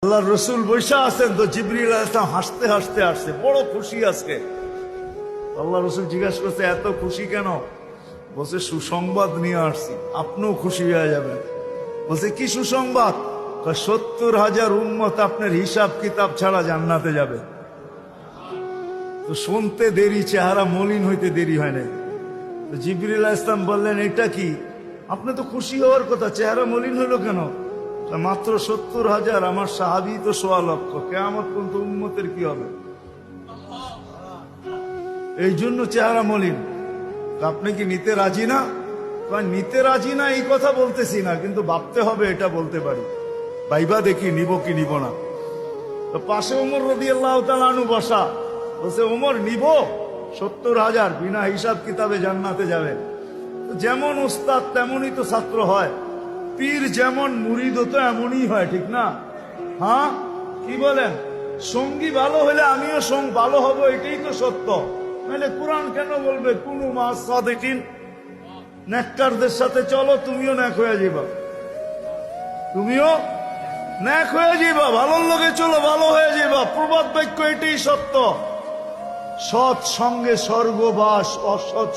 আল্লাহ রসুল বৈশা আছেন তো জিবরিল আলাইহিস সালাম হাসতে হাসতে আসছে, বড় খুশি আজকে। আল্লাহ রসুল জিজ্ঞাসা করছে এত খুশি কেন? বলছে সুসংবাদ নিয়ে আসছি, আপনিও খুশি হয়ে যাবেন। বলছে কি সুসংবাদ? 70,000 উম্মত আপনার হিসাব কিতাব ছাড়া জান্নাতে যাবে। তো শুনতে দেরি, চেহারা মলিন হইতে দেরি হয় নাই। তো জিবরিল আলাইহিস সালাম বললেন এটা কি? আপনি তো খুশি হওয়ার কথা, চেহারা মলিন হইল কেন? মাত্র 70,000, আমার সাহাবী তো 1.25 লক্ষ, কিয়ামত পর্যন্ত উম্মতের কি হবে? এই জন্য চেহারা মলিন। আপনি কি নিতে রাজি না? নিতে রাজি না এই কথা বলতেছি না, কিন্তু ভাবতে হবে এটা বলতে পারি। ভাইবা দেখি নিব কি নিব না। তো পাশে ওমর রাদিয়াল্লাহু তাআলা আনহু বসা, বলছে ওমর নিব 70,000, বিনা হিসাব কিতাবে জান্নাতে যাবে। যেমন উস্তাদ তেমনই তো ছাত্র হয়, পীর যেমন মুরিদ তো এমনই হয়, ঠিক না? হ্যাঁ, কি বলেন? সঙ্গী ভালো হলে আমিও ভালো হব, এটাই তো সত্য। নাহলে কোরআন কেন বলবে কুনু মা সাদিকিন? নেককারদের সাথে চলো, তুমিও নেক হয়ে যাবা, তুমিও নেক হয়ে যাবা। ভালোর লোকে চলো, ভালো হয়ে যাবা। প্রবাদ বাক্য এটাই সত্য। সৎ সঙ্গে স্বর্গবাস, অসৎ